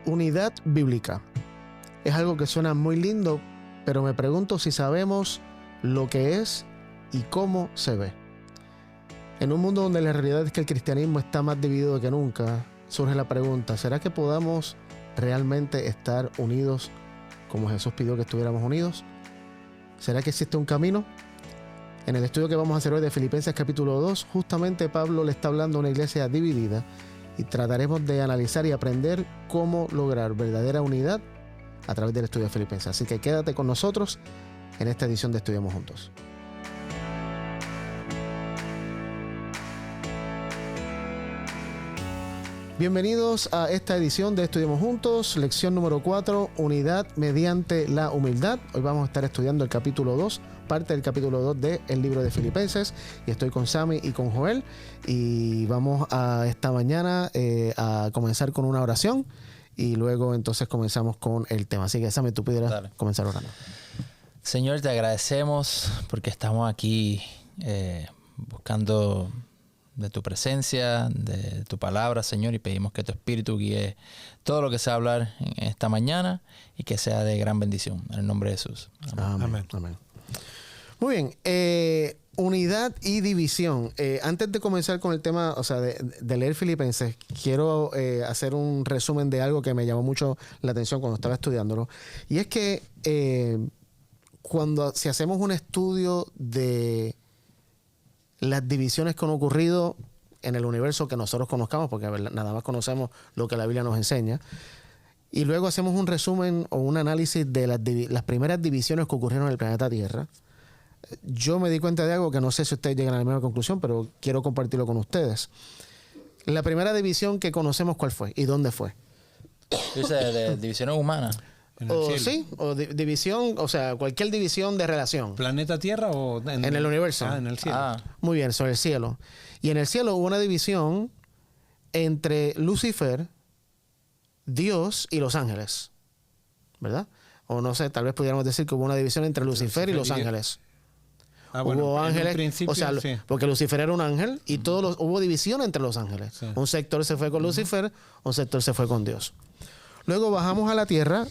Unidad bíblica. Es algo que suena muy lindo, pero me pregunto si sabemos lo que es y cómo se ve. En un mundo donde la realidad es que el cristianismo está más dividido que nunca, surge la pregunta, ¿será que podamos realmente estar unidos como Jesús pidió que estuviéramos unidos? ¿Será que existe un camino? En el estudio que vamos a hacer hoy de Filipenses capítulo 2, justamente Pablo le está hablando a una iglesia dividida y trataremos de analizar y aprender cómo lograr verdadera unidad a través del estudio de Filipenses. Así que quédate con nosotros en esta edición de Estudiamos Juntos. Bienvenidos a esta edición de Estudiamos Juntos, lección número 4, unidad mediante la humildad. Hoy vamos a estar estudiando el capítulo 2, parte del capítulo 2 del libro de Filipenses. Y estoy con Sammy y con Joel. Y vamos a esta mañana a comenzar con una oración. Y luego entonces comenzamos con el tema. Así que Sammy, tú pudieras comenzar orando. Señor, te agradecemos porque estamos aquí buscando de tu presencia, de tu palabra, Señor, y pedimos que tu Espíritu guíe todo lo que se va a hablar en esta mañana y que sea de gran bendición. En el nombre de Jesús. Amén. Amén. Amén. Muy bien. Unidad y división. Antes de comenzar con el tema, o sea, de leer Filipenses, quiero hacer un resumen de algo que me llamó mucho la atención cuando estaba estudiándolo. Y es que si hacemos un estudio de las divisiones que han ocurrido en el universo que nosotros conozcamos, porque nada más conocemos lo que la Biblia nos enseña, y luego hacemos un resumen o un análisis de las primeras divisiones que ocurrieron en el planeta Tierra, yo me di cuenta de algo que no sé si ustedes llegan a la misma conclusión, pero quiero compartirlo con ustedes. La primera división que conocemos, ¿cuál fue? ¿Y dónde fue? Dice de divisiones humanas. Sí, o división, o sea, cualquier división de relación. ¿Planeta Tierra o en el universo? Ah, en el cielo. Muy bien, sobre el cielo. Y en el cielo hubo una división entre Lucifer, Dios y los ángeles, ¿verdad? O no sé, tal vez pudiéramos decir que hubo una división entre Lucifer y los ángeles. Bueno, hubo ángeles, o sea, sí. porque Lucifer era un ángel y hubo división entre los ángeles. Sí. Un sector se fue con Lucifer, un sector se fue con Dios. Luego bajamos a la tierra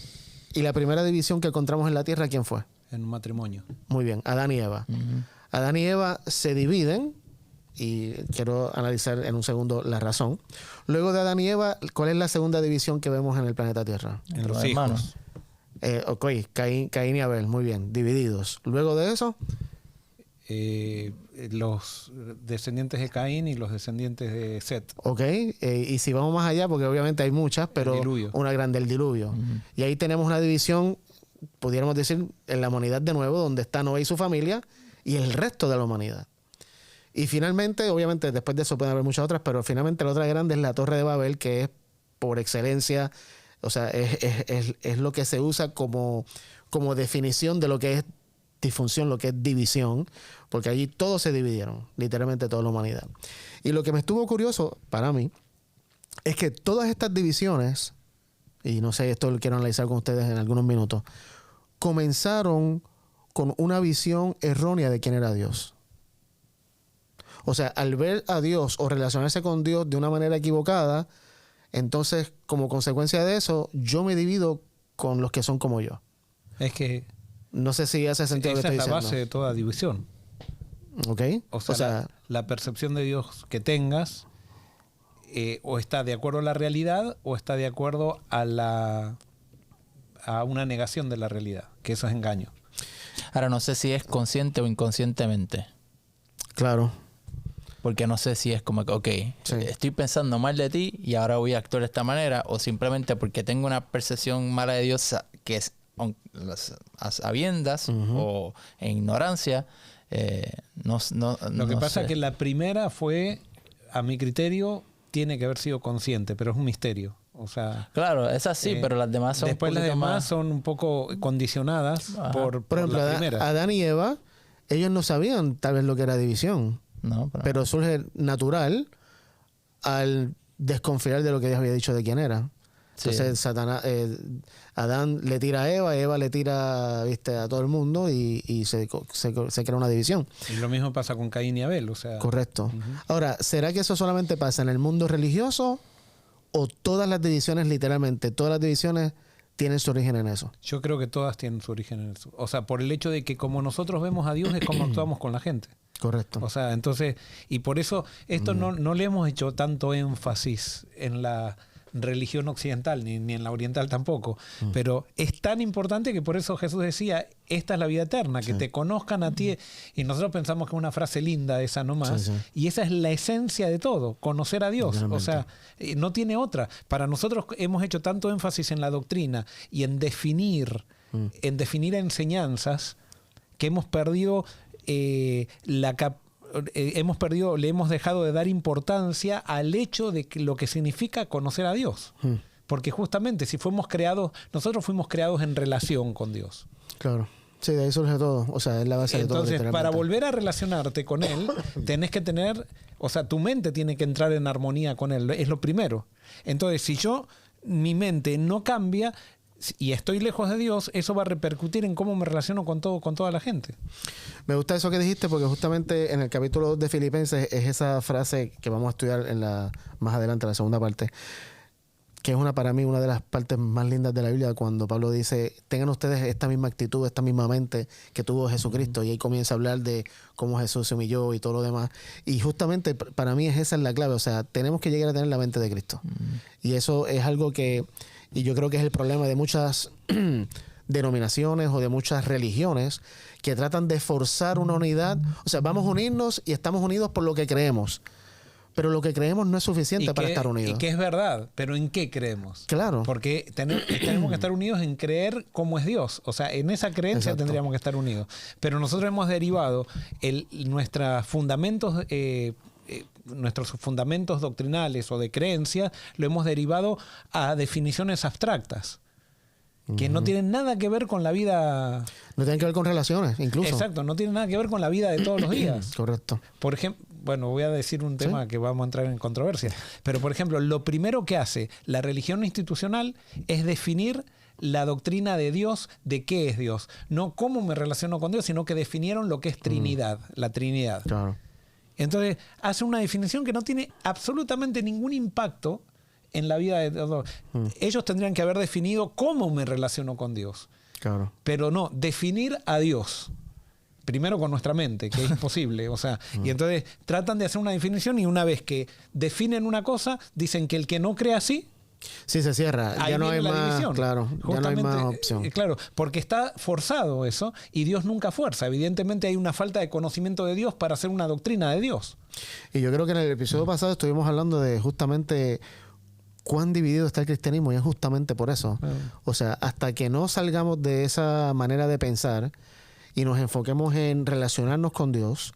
y la primera división que encontramos en la tierra, ¿quién fue? En un matrimonio. Muy bien, Adán y Eva. Adán y Eva se dividen y quiero analizar en un segundo la razón. Luego de Adán y Eva, ¿cuál es la segunda división que vemos en el planeta Tierra? En los hermanos. Caín y Abel, muy bien, divididos. Luego de eso, los descendientes de Caín y los descendientes de Set. Y si vamos más allá, porque obviamente hay muchas, pero una grande, el diluvio. Y ahí tenemos una división, pudiéramos decir, en la humanidad de nuevo, donde está Noé y su familia y el resto de la humanidad. Y finalmente, obviamente, después de eso pueden haber muchas otras, pero finalmente la otra grande es la Torre de Babel, que es por excelencia, o sea, es lo que se usa como definición de lo que es disfunción, lo que es división, porque allí todos se dividieron, literalmente toda la humanidad. Y lo que me estuvo curioso para mí es que todas estas divisiones, y no sé, esto lo quiero analizar con ustedes en algunos minutos, comenzaron con una visión errónea de quién era Dios. O sea, al ver a Dios o relacionarse con Dios de una manera equivocada, entonces, como consecuencia de eso, yo me divido con los que son como yo. Es que no sé si hace sentido lo que estoy diciendo. Esa es la base de toda división. ¿Ok? O sea, la percepción de Dios que tengas o está de acuerdo a la realidad o está de acuerdo a una negación de la realidad, que eso es engaño. Ahora no sé si es consciente o inconscientemente. Claro. Porque no sé si es como que, estoy pensando mal de ti y ahora voy a actuar de esta manera, o simplemente porque tengo una percepción mala de Dios que es a sabiendas o en ignorancia. Lo que pasa es que la primera fue, a mi criterio, tiene que haber sido consciente, pero es un misterio. O sea, claro, es así, pero las demás son después las demás son un poco condicionadas por ejemplo, la primera. Adán y Eva, ellos no sabían tal vez lo que era división. No, pero surge natural al desconfiar de lo que Dios había dicho de quién era. Entonces Adán le tira a Eva le tira, a todo el mundo y se crea una división. Y lo mismo pasa con Caín y Abel, o sea. Correcto. Ahora, ¿será que eso solamente pasa en el mundo religioso ¿O todas las divisiones, literalmente, todas las divisiones tienen su origen en eso? Yo creo que todas tienen su origen en eso. O sea, por el hecho de que como nosotros vemos a Dios es como actuamos con la gente. Correcto. O sea, entonces, y por eso esto no le hemos hecho tanto énfasis en la religión occidental, ni en la oriental tampoco, pero es tan importante que por eso Jesús decía, esta es la vida eterna, que te conozcan a ti, y nosotros pensamos que es una frase linda esa nomás, y esa es la esencia de todo, conocer a Dios, o sea, no tiene otra. Para nosotros hemos hecho tanto énfasis en la doctrina y en definir enseñanzas, que hemos perdido le hemos dejado de dar importancia al hecho de que lo que significa conocer a Dios. Porque justamente nosotros fuimos creados en relación con Dios. Claro. Sí, de ahí surge todo. O sea, es la base de todo. Entonces, para volver a relacionarte con Él, tenés que tener, o sea, tu mente tiene que entrar en armonía con Él. Es lo primero. Entonces, si mi mente no cambia y estoy lejos de Dios, eso va a repercutir en cómo me relaciono con toda la gente. Me gusta eso que dijiste, porque justamente en el capítulo 2 de Filipenses es esa frase que vamos a estudiar más adelante, en la segunda parte, que es para mí una de las partes más lindas de la Biblia, cuando Pablo dice, tengan ustedes esta misma actitud, esta misma mente que tuvo Jesucristo, y ahí comienza a hablar de cómo Jesús se humilló y todo lo demás. Y justamente para mí esa es la clave, o sea, tenemos que llegar a tener la mente de Cristo. Y eso es algo que... Y yo creo que es el problema de muchas denominaciones o de muchas religiones que tratan de forzar una unidad. O sea, vamos a unirnos y estamos unidos por lo que creemos. Pero lo que creemos no es suficiente para estar unidos. Y que es verdad, pero ¿en qué creemos? Claro. Porque tenemos que estar unidos en creer cómo es Dios. O sea, en esa creencia tendríamos que estar unidos. Pero nosotros hemos derivado nuestros fundamentos doctrinales o de creencia, lo hemos derivado a definiciones abstractas que no tienen nada que ver con la vida. No tienen que ver con relaciones, incluso. Exacto, no tienen nada que ver con la vida de todos los días. Correcto. Por ejemplo, bueno, voy a decir un tema que vamos a entrar en controversia, pero por ejemplo, lo primero que hace la religión institucional es definir la doctrina de Dios, de qué es Dios. No cómo me relaciono con Dios, sino que definieron lo que es Trinidad, la Trinidad. Claro. Entonces, hace una definición que no tiene absolutamente ningún impacto en la vida de todos. Ellos tendrían que haber definido cómo me relaciono con Dios. Claro. Pero no, definir a Dios. Primero con nuestra mente, que es imposible. O sea, y entonces tratan de hacer una definición y una vez que definen una cosa, dicen que el que no cree así, sí, se cierra. Ya no hay más división. Claro, ya no hay más opción. Claro, porque está forzado eso y Dios nunca fuerza. Evidentemente hay una falta de conocimiento de Dios para hacer una doctrina de Dios. Y yo creo que en el episodio pasado estuvimos hablando de justamente cuán dividido está el cristianismo, y es justamente por eso. O sea, hasta que no salgamos de esa manera de pensar y nos enfoquemos en relacionarnos con Dios,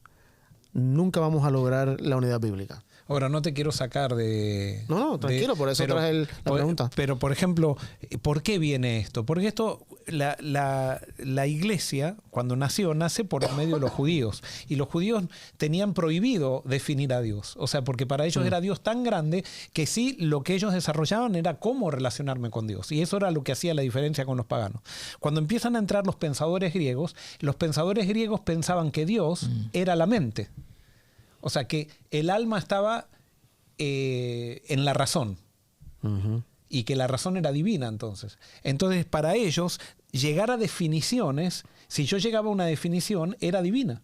nunca vamos a lograr la unidad bíblica. Ahora, no te quiero sacar de... No, tranquilo, por eso traje la pregunta. Pero, por ejemplo, ¿por qué viene esto? Porque esto, la iglesia, cuando nace por medio de los judíos. Y los judíos tenían prohibido definir a Dios. O sea, porque para ellos era Dios tan grande que sí, lo que ellos desarrollaban era cómo relacionarme con Dios. Y eso era lo que hacía la diferencia con los paganos. Cuando empiezan a entrar los pensadores griegos pensaban que Dios era la mente. O sea, que el alma estaba en la razón. Y que la razón era divina entonces. Entonces, para ellos, llegar a definiciones, si yo llegaba a una definición, era divina.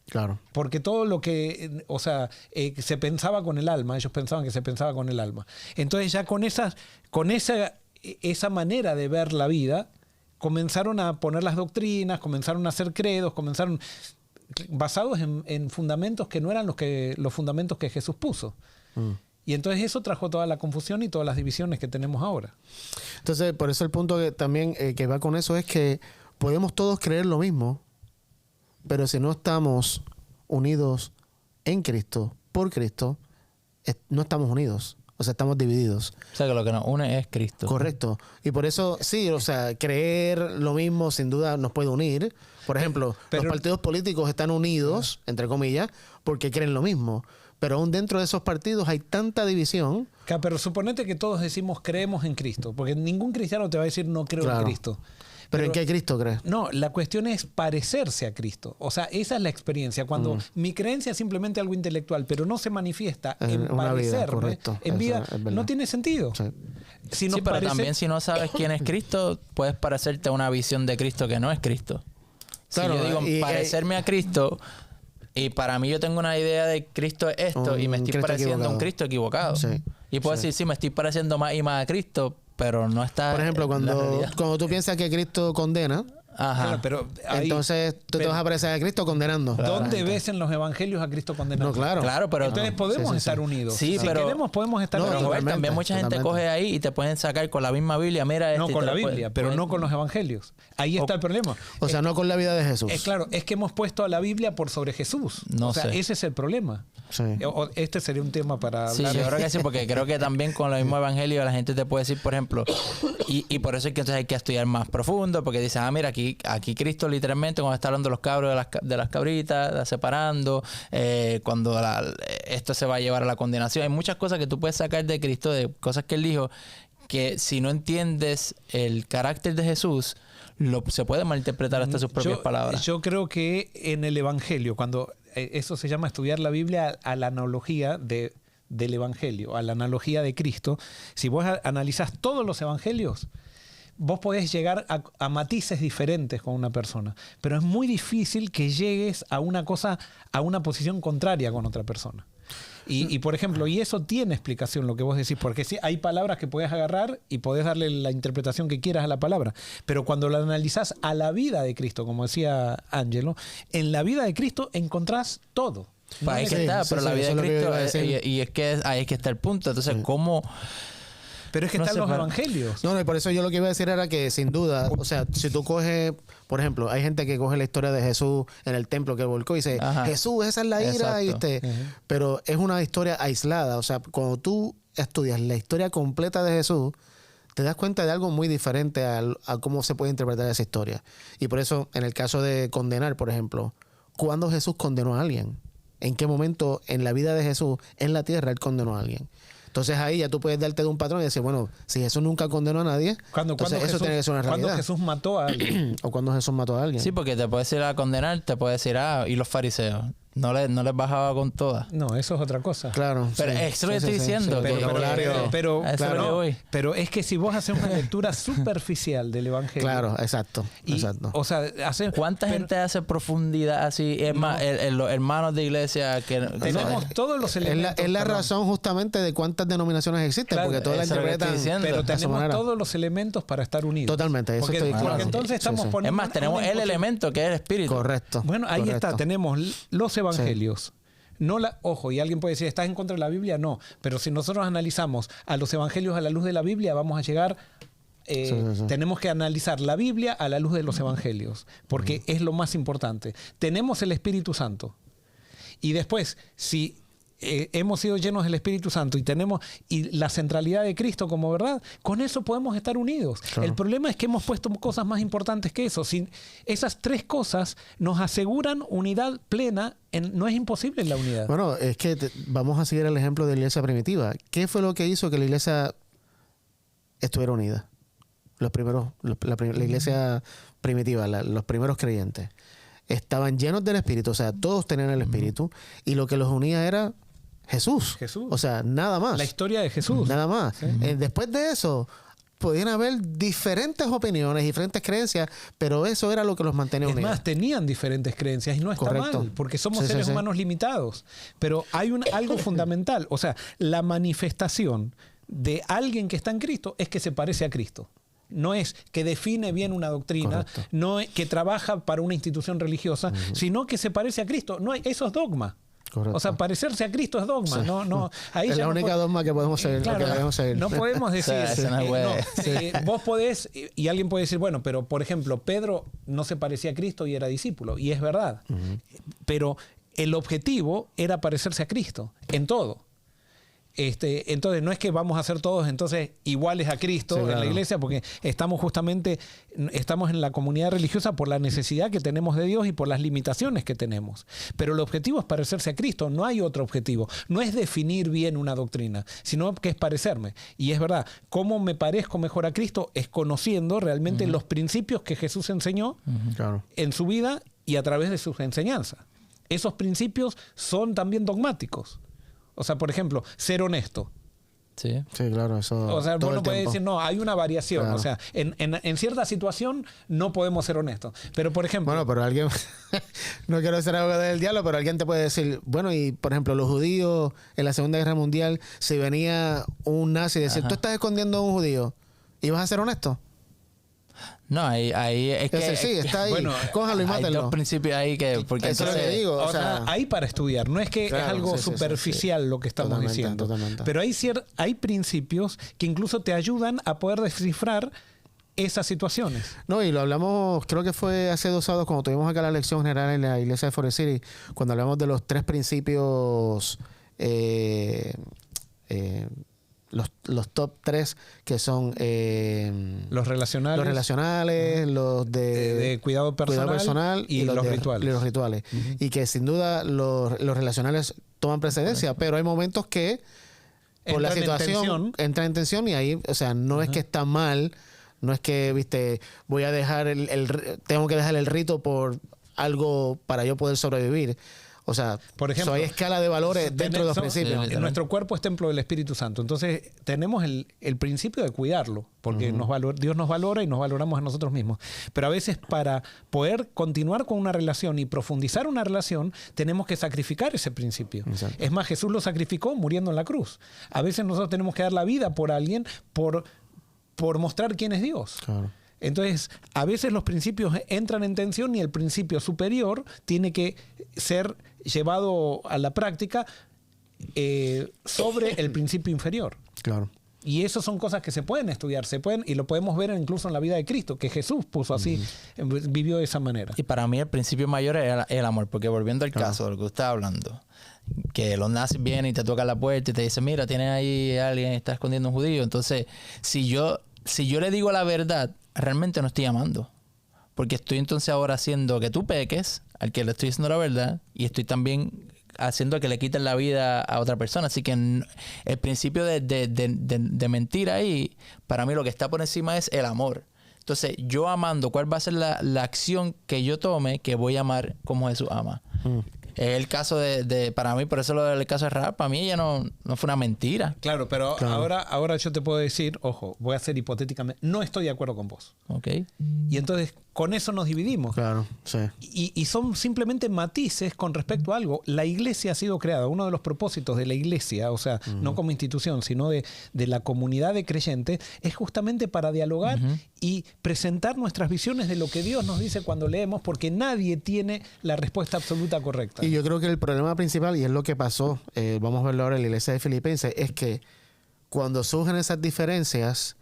Claro. Porque todo lo que, se pensaba con el alma, ellos pensaban que se pensaba con el alma. Entonces ya con esa manera de ver la vida, comenzaron a poner las doctrinas, comenzaron a hacer credos, basados en fundamentos que no eran los fundamentos que Jesús puso. Y entonces eso trajo toda la confusión y todas las divisiones que tenemos ahora. Entonces, por eso el punto que también que va con eso es que podemos todos creer lo mismo, pero si no estamos unidos en Cristo, por Cristo, no estamos unidos. O sea, estamos divididos. O sea, que lo que nos une es Cristo. Correcto. Y por eso, sí, o sea, creer lo mismo sin duda nos puede unir. Por ejemplo, los partidos políticos están unidos, entre comillas, porque creen lo mismo. Pero aún dentro de esos partidos hay tanta división. Pero suponete que todos decimos creemos en Cristo, porque ningún cristiano te va a decir no creo en Cristo. ¿Pero en qué Cristo crees? No, la cuestión es parecerse a Cristo. O sea, esa es la experiencia. Cuando mi creencia es simplemente algo intelectual, pero no se manifiesta en parecerme, en vida, no tiene sentido. Sí. Sí, pero también si no sabes quién es Cristo, puedes parecerte a una visión de Cristo que no es Cristo. Claro, si yo digo parecerme a Cristo, y para mí yo tengo una idea de Cristo es esto, y me estoy pareciendo a un Cristo equivocado. Sí. Y puedo decir, sí, me estoy pareciendo más y más a Cristo, pero no está. Por ejemplo, cuando tú piensas que Cristo condena, ajá. Claro, pero entonces tú te vas a parecer a Cristo condenando. ¿Dónde ves en los evangelios a Cristo condenando? No, claro. Pero entonces podemos estar unidos. Sí, si pero queremos, podemos estar unidos. Pero también mucha gente coge ahí y te pueden sacar con la misma Biblia. Mira, no con la Biblia, pero no con los evangelios. Ahí está el problema. O sea, no con la vida de Jesús. Claro, es que hemos puesto a la Biblia por sobre Jesús. No sé. Ese es el problema. Sí. Este sería un tema para hablar. Sí, yo creo que sí, porque creo que también con los mismos evangelios la gente te puede decir, por ejemplo, y por eso es que entonces hay que estudiar más profundo, porque dicen, mira, aquí Cristo literalmente cuando está hablando de los cabros de las cabritas, las separando, cuando esto se va a llevar a la condenación. Hay muchas cosas que tú puedes sacar de Cristo, de cosas que él dijo, que si no entiendes el carácter de Jesús, se puede malinterpretar hasta sus propias palabras. Yo creo que en el evangelio, cuando eso se llama estudiar la Biblia a la analogía del evangelio, a la analogía de Cristo, si vos analizás todos los evangelios, vos podés llegar a matices diferentes con una persona, pero es muy difícil que llegues a una posición contraria con otra persona. Y por ejemplo, y eso tiene explicación lo que vos decís, porque sí, hay palabras que podés agarrar y podés darle la interpretación que quieras a la palabra, pero cuando la analizás a la vida de Cristo, como decía Ángelo, en la vida de Cristo encontrás todo. Ahí que está, pero la vida de Cristo, y es que ahí es que está el punto. Entonces, ¿cómo...? Pero es que están los evangelios. No, y por eso yo lo que iba a decir era que sin duda, o sea, si tú coges, por ejemplo, hay gente que coge la historia de Jesús en el templo que volcó y dice, Jesús, esa es la ira, pero es una historia aislada. O sea, cuando tú estudias la historia completa de Jesús, te das cuenta de algo muy diferente a cómo se puede interpretar esa historia. Y por eso, en el caso de condenar, por ejemplo, ¿cuándo Jesús condenó a alguien? ¿En qué momento en la vida de Jesús, en la tierra, él condenó a alguien? Entonces ahí ya tú puedes darte de un patrón y decir, bueno, si Jesús nunca condenó a nadie, entonces eso tiene que ser una realidad. Cuando Jesús mató a alguien. O cuando Jesús mató a alguien. Sí, porque te puedes ir a condenar, te puedes decir, y los fariseos. No les bajaba con todas. No, eso es otra cosa. Claro. Pero eso lo estoy diciendo. Pero es que si vos haces una lectura superficial del evangelio. Claro, exacto. O sea, ¿cuánta gente hace profundidad así? Es más, los hermanos de iglesia que tenemos todos los elementos. Es la razón justamente de cuántas denominaciones existen, claro, porque todas la interpretan. Pero tenemos todos los elementos para estar unidos. Totalmente, eso estoy claro. Porque entonces estamos poniendo. Es más, tenemos el elemento que es el espíritu. Correcto. Bueno, ahí está, tenemos los evangelios. No ojo, y alguien puede decir, ¿estás en contra de la Biblia? No, pero si nosotros analizamos a los evangelios a la luz de la Biblia, vamos a llegar... Tenemos que analizar la Biblia a la luz de los evangelios, porque es lo más importante. Tenemos el Espíritu Santo. Y después, si hemos sido llenos del Espíritu Santo y la centralidad de Cristo como verdad, con eso podemos estar unidos. Claro. El problema es que hemos puesto cosas más importantes que eso. Esas tres cosas nos aseguran unidad plena. No es imposible la unidad. Bueno, es que vamos a seguir el ejemplo de la iglesia primitiva. ¿Qué fue lo que hizo que la iglesia estuviera unida? La iglesia primitiva, los primeros creyentes, estaban llenos del Espíritu, o sea, todos tenían el Espíritu, y lo que los unía era Jesús. O sea, nada más. La historia de Jesús. Nada más. Sí. Después de eso, podían haber diferentes opiniones, diferentes creencias, pero eso era lo que los mantenía unidos. Es más, tenían diferentes creencias y no está mal, porque somos seres humanos limitados. Pero hay algo fundamental, o sea, la manifestación de alguien que está en Cristo es que se parece a Cristo. No es que define bien una doctrina, no es que trabaja para una institución religiosa, sino que se parece a Cristo. No eso es dogma. Correcto. O sea, parecerse a Cristo es dogma. Sí. Ahí es la única dogma que podemos seguir. Claro, no podemos decir. Vos podés, y alguien puede decir, bueno, pero por ejemplo, Pedro no se parecía a Cristo y era discípulo, y es verdad. Pero el objetivo era parecerse a Cristo en todo. Entonces no es que vamos a ser todos entonces iguales a Cristo en la iglesia, porque estamos en la comunidad religiosa por la necesidad que tenemos de Dios y por las limitaciones que tenemos. Pero el objetivo es parecerse a Cristo, no hay otro objetivo. No es definir bien una doctrina, sino que es parecerme. Y es verdad, ¿cómo me parezco mejor a Cristo? Es conociendo realmente los principios que Jesús enseñó en su vida y a través de sus enseñanzas. Esos principios son también dogmáticos. O sea, por ejemplo, ser honesto. Sí, claro, eso. O sea, uno puede decir, no, hay una variación. Claro. O sea, en cierta situación no podemos ser honestos. Pero, por ejemplo. Bueno, pero alguien. No quiero ser abogado del diablo, pero alguien te puede decir, bueno, y por ejemplo, los judíos en la Segunda Guerra Mundial, si venía un nazi y decir, tú estás escondiendo a un judío, ¿y vas a ser honesto? No, ahí es que... Sí, está ahí. Bueno, cójalo y mátenlo. Hay dos principios ahí que... Porque eso es lo que digo. O sea, hay para estudiar. No es que es algo superficial lo que estamos diciendo. Totalmente. Pero hay principios que incluso te ayudan a poder descifrar esas situaciones. No, y lo hablamos, creo que fue hace 2 sábados cuando tuvimos acá la lección general en la iglesia de Forest City, cuando hablamos de los 3 principios... los top 3 que son los relacionales, los de cuidado personal y los rituales. Y que sin duda los relacionales toman precedencia, pero hay momentos que por la situación entra en tensión y ahí, o sea, no es que está mal, no es que, viste, voy a dejar tengo que dejar el rito por algo para yo poder sobrevivir. O sea, por ejemplo, hay escala de valores dentro de los principios. Nuestro cuerpo es templo del Espíritu Santo. Entonces, tenemos el principio de cuidarlo, porque Dios nos valora y nos valoramos a nosotros mismos. Pero a veces, para poder continuar con una relación y profundizar una relación, tenemos que sacrificar ese principio. Exacto. Es más, Jesús lo sacrificó muriendo en la cruz. A veces nosotros tenemos que dar la vida por alguien por mostrar quién es Dios. Claro. Entonces, a veces los principios entran en tensión y el principio superior tiene que ser llevado a la práctica sobre el principio inferior. Claro. Y eso son cosas que se pueden estudiar, y lo podemos ver incluso en la vida de Cristo, que Jesús puso así, vivió de esa manera. Y para mí el principio mayor es el amor, porque volviendo al caso de lo que usted está hablando, que los nazis vienen y te tocan la puerta y te dicen, mira, tienes ahí a alguien que está escondiendo un judío. Entonces, si yo le digo la verdad, realmente no estoy amando. Porque estoy entonces ahora haciendo que tú peques, al que le estoy diciendo la verdad, y estoy también haciendo que le quiten la vida a otra persona. Así que el principio de mentir ahí, para mí lo que está por encima es el amor. Entonces, yo amando, ¿cuál va a ser la acción que yo tome que voy a amar como Jesús ama? El caso para mí, por eso lo del caso de Rahab, para mí ella no fue una mentira. Claro, pero ahora yo te puedo decir, ojo, voy a hacer hipotéticamente, no estoy de acuerdo con vos. Okay. Y entonces con eso nos dividimos. Claro, sí. Y son simplemente matices con respecto a algo. La iglesia ha sido creada, uno de los propósitos de la iglesia, o sea, no como institución, sino de la comunidad de creyentes, es justamente para dialogar y presentar nuestras visiones de lo que Dios nos dice cuando leemos, porque nadie tiene la respuesta absoluta correcta. Y yo creo que el problema principal, y es lo que pasó, vamos a verlo ahora en la iglesia de Filipenses, es que cuando surgen esas diferencias,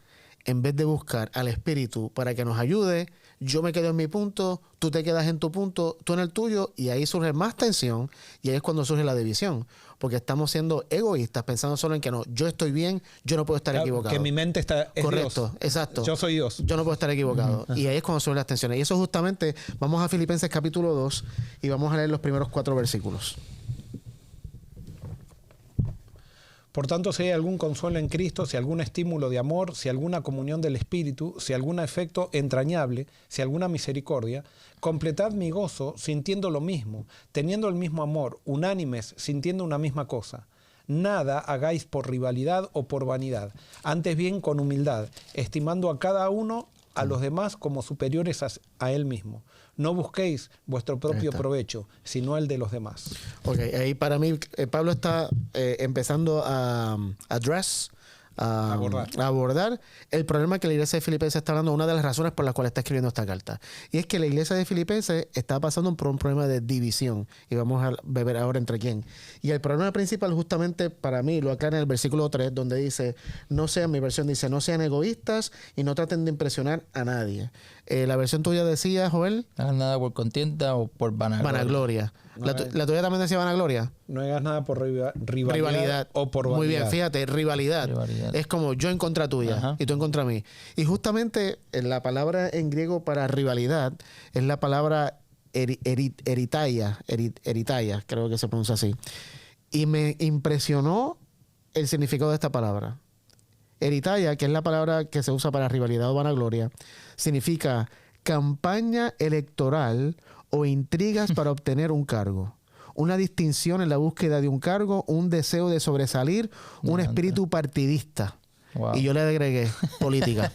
en vez de buscar al Espíritu para que nos ayude, yo me quedo en mi punto, tú te quedas en tu punto, tú en el tuyo, y ahí surge más tensión, y ahí es cuando surge la división, porque estamos siendo egoístas, pensando solo en que no, yo estoy bien, yo no puedo estar equivocado. Que mi mente es correcto, Dios. Exacto. Yo soy Dios. Yo no puedo estar equivocado. Y ahí es cuando surgen las tensiones. Y eso justamente, vamos a Filipenses capítulo 2, y vamos a leer los primeros 4 versículos. Por tanto, si hay algún consuelo en Cristo, si algún estímulo de amor, si alguna comunión del Espíritu, si algún afecto entrañable, si alguna misericordia, completad mi gozo sintiendo lo mismo, teniendo el mismo amor, unánimes, sintiendo una misma cosa. Nada hagáis por rivalidad o por vanidad, antes bien con humildad, estimando a cada uno a los demás como superiores a él mismo. No busquéis vuestro propio provecho, sino el de los demás. Ok, ahí para mí Pablo está empezando a abordar el problema que la iglesia de Filipenses está hablando, una de las razones por las cuales está escribiendo esta carta. Y es que la iglesia de Filipenses está pasando por un problema de división. Y vamos a ver ahora entre quién. Y el problema principal justamente para mí lo aclara en el versículo 3, donde dice, mi versión dice, no sean egoístas y no traten de impresionar a nadie. La versión tuya decía, Joel. No hagas nada por contienda o por vanagloria. La tuya también decía vanagloria. No hagas nada por rivalidad o por vanidad. Muy bien, fíjate, rivalidad. Es como yo en contra tuya y tú en contra mí. Y justamente la palabra en griego para rivalidad es la palabra eritaya, creo que se pronuncia así. Y me impresionó el significado de esta palabra. Eritaya, que es la palabra que se usa para rivalidad o vanagloria, significa campaña electoral o intrigas para obtener un cargo, una distinción en la búsqueda de un cargo, un deseo de sobresalir, un espíritu partidista. Wow. Y yo le agregué política.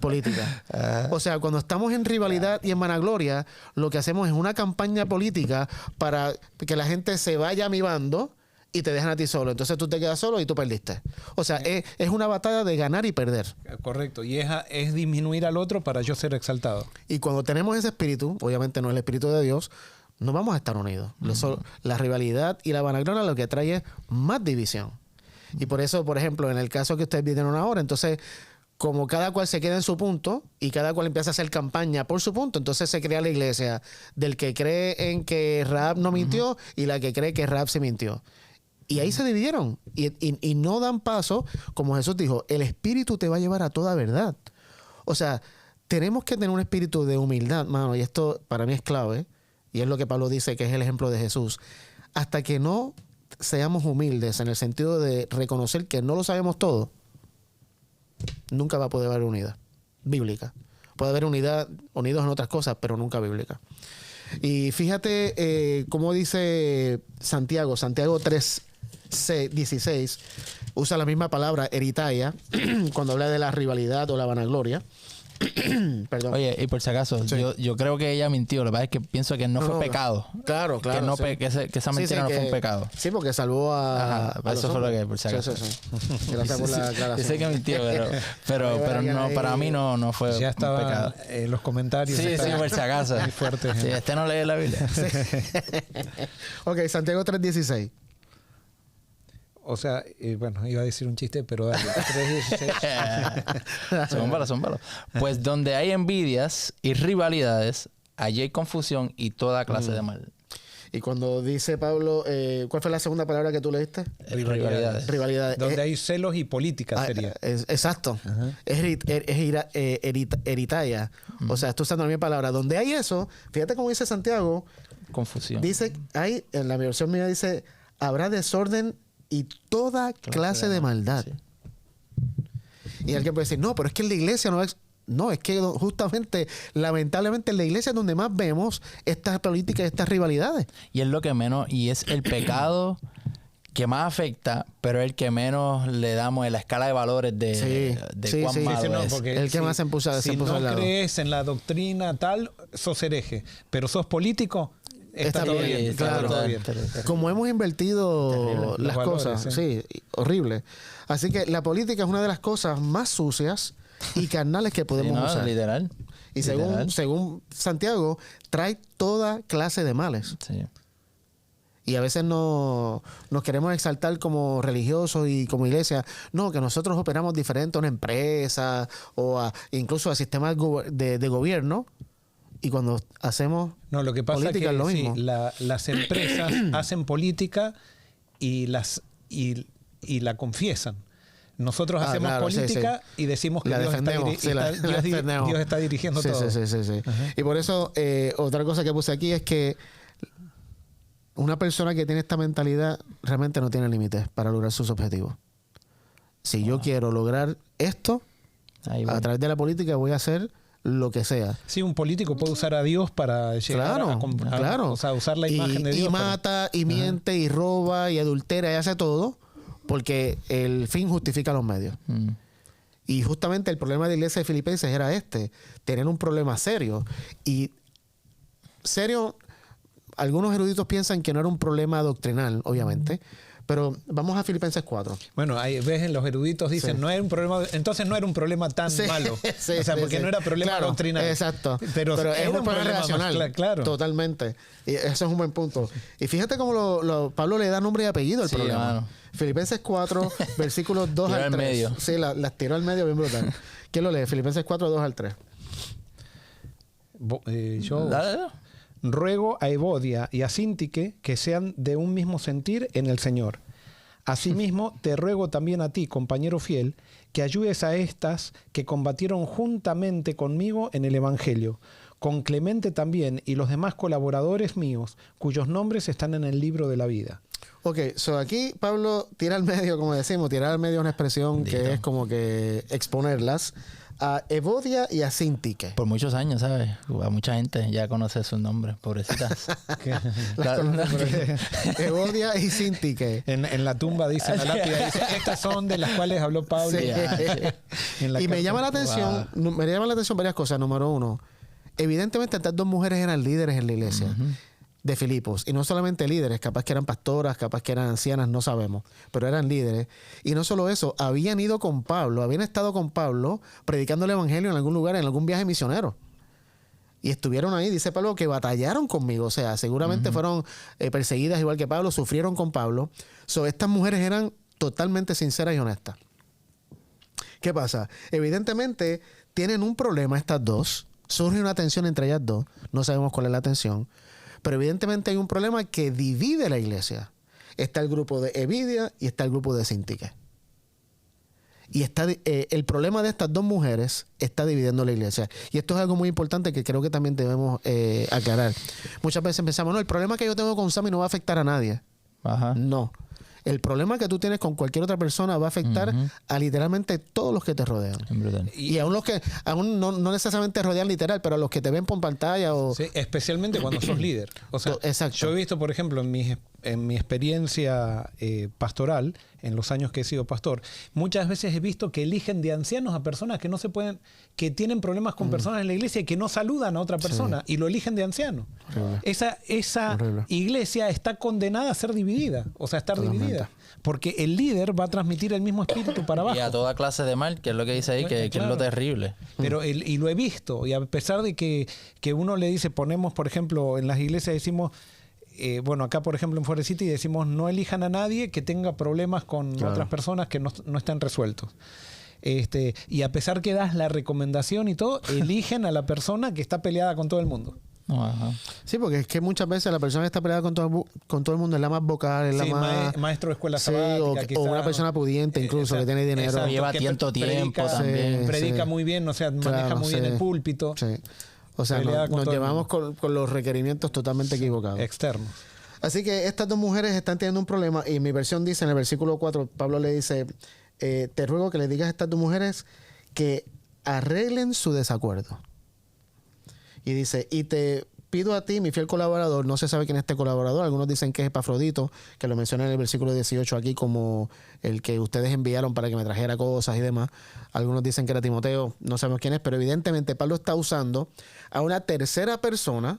Política. O sea, cuando estamos en rivalidad y en vanagloria, lo que hacemos es una campaña política para que la gente se vaya a mi bando y te dejan a ti solo. Entonces tú te quedas solo y tú perdiste. O sea, es una batalla de ganar y perder. Correcto. Y es disminuir al otro para yo ser exaltado. Y cuando tenemos ese espíritu, obviamente no es el espíritu de Dios, no vamos a estar unidos. La rivalidad y la vanagloria lo que trae es más división. Y por eso, por ejemplo, en el caso que ustedes vieron ahora, entonces, como cada cual se queda en su punto y cada cual empieza a hacer campaña por su punto, entonces se crea la iglesia del que cree en que Rahab no mintió y la que cree que Rahab se mintió. Y ahí se dividieron y no dan paso, como Jesús dijo, el Espíritu te va a llevar a toda verdad. O sea, tenemos que tener un espíritu de humildad, mano, y esto para mí es clave, y es lo que Pablo dice que es el ejemplo de Jesús. Hasta que no seamos humildes en el sentido de reconocer que no lo sabemos todo, nunca va a poder haber unidad bíblica. Puede haber unidos en otras cosas, pero nunca bíblica. Y fíjate cómo dice Santiago 3:16 usa la misma palabra eritaya cuando habla de la rivalidad o la vanagloria. Perdón. Oye, y por si acaso, sí. yo creo que ella mintió. Lo que pasa es que pienso que no fue pecado. Claro. Que esa mentira no fue un pecado. Sí, porque salvó a eso fue lo que, por si acaso. Sí. Gracias por la aclaración. Yo sé que mintió, pero no, para mí no fue ya estaba un pecado. En los comentarios. Sí, por si acaso. Muy fuerte. Sí, no lee la Biblia. Sí. Ok, Santiago 3:16. O sea, bueno, iba a decir un chiste, pero dale. 3:16. Son balos. Pues donde hay envidias y rivalidades, allí hay confusión y toda clase de mal. Y cuando dice Pablo, ¿cuál fue la segunda palabra que tú leíste? Rivalidades. Donde hay celos y política sería. Exacto. Es eritaya. O sea, estoy usando la misma palabra. Donde hay eso, fíjate cómo dice Santiago. Confusión. Dice, en la versión mía dice, habrá desorden y toda clase de maldad. Sí. Y alguien puede decir, no, pero es que en la iglesia no es... No, es que justamente, lamentablemente, en la iglesia es donde más vemos estas políticas, estas rivalidades. Y es lo que menos, y es el pecado que más afecta, pero el que menos le damos en la escala de valores de cuán malo es. El que más se impuso si no crees en la doctrina tal, sos hereje. Pero sos político... Está todo bien, claro. Todo bien. Como hemos invertido las cosas, sí, horrible. Así que la política es una de las cosas más sucias y carnales que podemos usar. Literal. Y según Santiago, trae toda clase de males. Sí. Y a veces nos queremos exaltar como religiosos y como iglesia. No, que nosotros operamos diferente a una empresa o incluso a sistemas de gobierno. Y cuando hacemos lo que pasa política es que lo mismo. Sí, las empresas hacen política y la confiesan. Nosotros hacemos política y decimos que Dios está dirigiendo todo. Sí. Y por eso, otra cosa que puse aquí es que una persona que tiene esta mentalidad realmente no tiene límites para lograr sus objetivos. Si yo quiero lograr esto, a través de la política voy a hacer lo que sea. Sí, un político puede usar a Dios para llegar claro. O sea, usar la imagen de Dios. Y mata, y miente, y roba, y adultera, y hace todo, porque el fin justifica los medios. Y justamente el problema de la iglesia de Filipenses era tener un problema serio. Y serio, algunos eruditos piensan que no era un problema doctrinal, obviamente. Pero vamos a Filipenses 4. Bueno, ahí ves en los eruditos dicen, no era un problema, entonces no era un problema tan malo. O sea, porque no era problema doctrinal. Exacto. Pero es un problema relacional. Claro. Totalmente. Y eso es un buen punto. Y fíjate cómo Pablo le da nombre y apellido al problema. Mano. Filipenses 4, versículos 2 al 3. Medio. Sí, las tiró al medio bien brutal. ¿Quién lo lee? Filipenses 4, 2 al 3. ruego a Evodia y a Síntique que sean de un mismo sentir en el Señor. Asimismo, te ruego también a ti, compañero fiel, que ayudes a estas que combatieron juntamente conmigo en el Evangelio, con Clemente también y los demás colaboradores míos, cuyos nombres están en el libro de la vida. Ok, so aquí Pablo tira al medio, como decimos, tirar al medio es una expresión que es como que exponerlas a Evodia y a Síntique. Por muchos años, ¿sabes? A mucha gente ya conoce sus nombres, pobrecitas. Evodia y Síntique. En la tumba dice, en la lápida dice, estas son de las cuales habló Pablo. Sí. Y me llama la atención, varias cosas. Número uno, evidentemente estas dos mujeres eran líderes en la iglesia de Filipos. Y no solamente líderes, capaz que eran pastoras, capaz que eran ancianas, no sabemos. Pero eran líderes. Y no solo eso, habían ido con Pablo, habían estado con Pablo predicando el evangelio en algún lugar, en algún viaje misionero. Y estuvieron ahí, dice Pablo, que batallaron conmigo. O sea, seguramente fueron perseguidas igual que Pablo, sufrieron con Pablo. Estas mujeres eran totalmente sinceras y honestas. ¿Qué pasa? Evidentemente tienen un problema estas dos. Surge una tensión entre ellas dos. No sabemos cuál es la tensión. Pero evidentemente hay un problema que divide la iglesia. Está el grupo de Evodia y está el grupo de Síntique. Y está el problema de estas dos mujeres está dividiendo la iglesia. Y esto es algo muy importante que creo que también debemos aclarar. Muchas veces pensamos, no, el problema que yo tengo con Sammy no va a afectar a nadie. Ajá. No. El problema que tú tienes con cualquier otra persona va a afectar a literalmente todos los que te rodean. Y aún los que, aún no necesariamente rodean literal, pero a los que te ven por pantalla o... Sí, especialmente cuando sos líder. O sea, exacto. Yo he visto, por ejemplo, en mi experiencia pastoral, en los años que he sido pastor, muchas veces he visto que eligen de ancianos a personas que no se pueden, que tienen problemas con personas en la iglesia y que no saludan a otra persona y lo eligen de anciano. Esa iglesia está condenada a ser dividida, o sea, a estar dividida. Porque el líder va a transmitir el mismo espíritu para abajo. Y a toda clase de mal, que es lo que dice ahí, que es lo terrible. Pero y lo he visto, y a pesar de que uno le dice, ponemos, por ejemplo, en las iglesias decimos, bueno, acá por ejemplo en Forest City decimos, no elijan a nadie que tenga problemas con otras personas que no estén resueltos. Y a pesar que das la recomendación y todo, eligen a la persona que está peleada con todo el mundo. Ajá. Sí, porque es que muchas veces la persona que está peleada con todo el mundo es la más vocal, es la más... maestro de escuela sabática. O una persona pudiente incluso, que tiene dinero. Exacto, lleva tiempo también. Predica muy bien, o sea, maneja muy bien el púlpito. Sí. O sea, nos llevamos con los requerimientos totalmente equivocados. Externos. Así que estas dos mujeres están teniendo un problema y mi versión dice, en el versículo 4, Pablo le dice, te ruego que le digas a estas dos mujeres que arreglen su desacuerdo. Y dice, y te pido a ti, mi fiel colaborador, no se sabe quién es este colaborador, algunos dicen que es Epafrodito, que lo menciona en el versículo 18 aquí como el que ustedes enviaron para que me trajera cosas y demás. Algunos dicen que era Timoteo, no sabemos quién es, pero evidentemente Pablo está usando a una tercera persona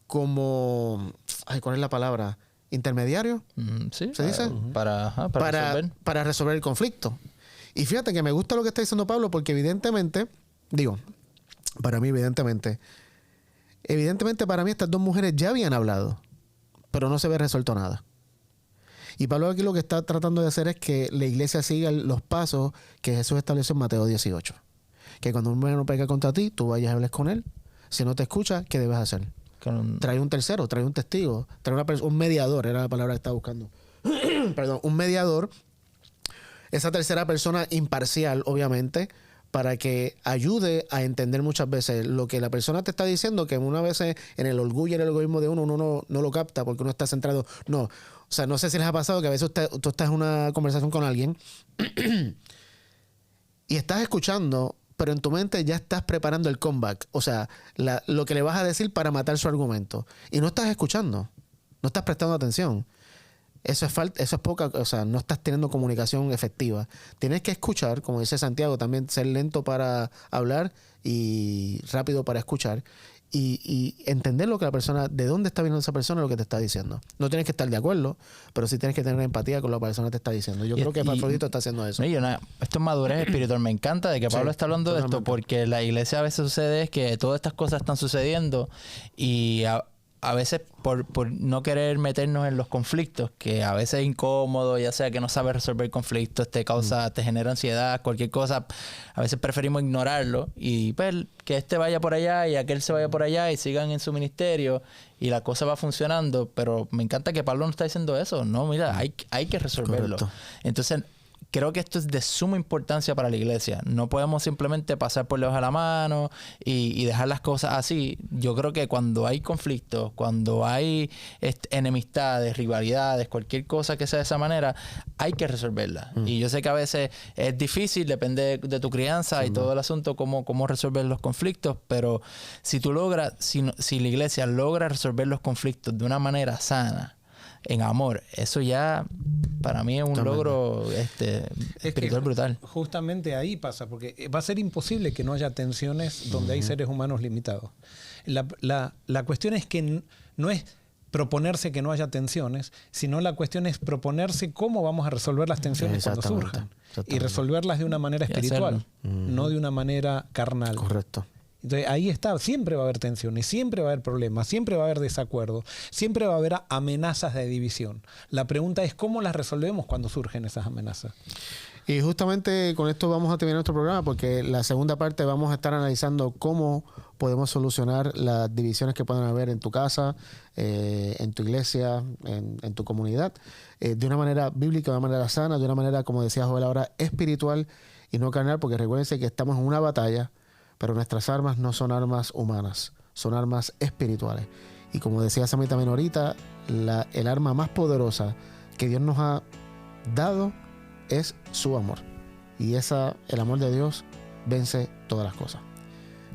como, ¿cuál es la palabra? ¿Intermediario? Sí. ¿Se dice? Para resolver el conflicto. Y fíjate que me gusta lo que está diciendo Pablo porque evidentemente para mí para mí estas dos mujeres ya habían hablado, pero no se había resuelto nada. Y Pablo aquí lo que está tratando de hacer es que la iglesia siga los pasos que Jesús estableció en Mateo 18. Que cuando un hermano peca contra ti, tú vayas a hablar con él. Si no te escucha, ¿qué debes hacer? Trae un tercero, trae un testigo, trae un mediador, era la palabra que estaba buscando. Perdón, un mediador. Esa tercera persona imparcial, obviamente, para que ayude a entender muchas veces lo que la persona te está diciendo, que una vez en el orgullo y el egoísmo de uno no lo capta porque uno está centrado. No, o sea, no sé si les ha pasado que a veces tú estás en una conversación con alguien y estás escuchando, pero en tu mente ya estás preparando el comeback, o sea, lo que le vas a decir para matar su argumento. Y no estás escuchando, no estás prestando atención. Eso es poca, o sea, no estás teniendo comunicación efectiva. Tienes que escuchar, como dice Santiago, también ser lento para hablar y rápido para escuchar y entender lo que la persona, de dónde está viendo esa persona, lo que te está diciendo. No tienes que estar de acuerdo, pero sí tienes que tener empatía con lo que la persona te está diciendo. Yo creo que Epafrodito está haciendo eso. Esto es madurez espiritual. Me encanta de que Pablo está hablando de esto, porque la iglesia a veces sucede es que todas estas cosas están sucediendo y a veces por no querer meternos en los conflictos, que a veces es incómodo, ya sea que no sabes resolver conflictos, te genera ansiedad, cualquier cosa, a veces preferimos ignorarlo y pues que este vaya por allá y aquel se vaya por allá y sigan en su ministerio y la cosa va funcionando. Pero me encanta que Pablo no está diciendo eso. No, mira, hay que resolverlo. Correcto. Entonces, creo que esto es de suma importancia para la iglesia. No podemos simplemente pasar por debajo de la mano y dejar las cosas así. Yo creo que cuando hay conflictos, cuando hay enemistades, rivalidades, cualquier cosa que sea de esa manera, hay que resolverla. Y yo sé que a veces es difícil, depende de tu crianza y todo el asunto, cómo resolver los conflictos, pero si tú logras, si la iglesia logra resolver los conflictos de una manera sana, en amor, eso ya para mí es un logro espiritual brutal. Justamente ahí pasa, porque va a ser imposible que no haya tensiones donde hay seres humanos limitados. La cuestión es que no es proponerse que no haya tensiones, sino la cuestión es proponerse cómo vamos a resolver las tensiones cuando surjan. Y resolverlas de una manera espiritual, no de una manera carnal. Correcto. Entonces ahí está, siempre va a haber tensiones, siempre va a haber problemas, siempre va a haber desacuerdos, siempre va a haber amenazas de división. La pregunta es cómo las resolvemos cuando surgen esas amenazas. Y justamente con esto vamos a terminar nuestro programa, porque la segunda parte vamos a estar analizando cómo podemos solucionar las divisiones que puedan haber en tu casa, en tu iglesia, en tu comunidad, de una manera bíblica, de una manera sana, de una manera, como decía Joel ahora, espiritual y no carnal, porque recuérdense que estamos en una batalla, pero nuestras armas no son armas humanas, son armas espirituales. Y como decía Sammy también ahorita, el arma más poderosa que Dios nos ha dado es su amor. Y el amor de Dios vence todas las cosas.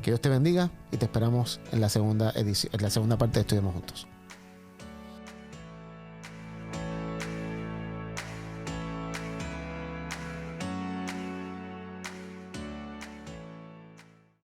Que Dios te bendiga y te esperamos en la segunda edición, en la segunda parte de Estudiamos Juntos.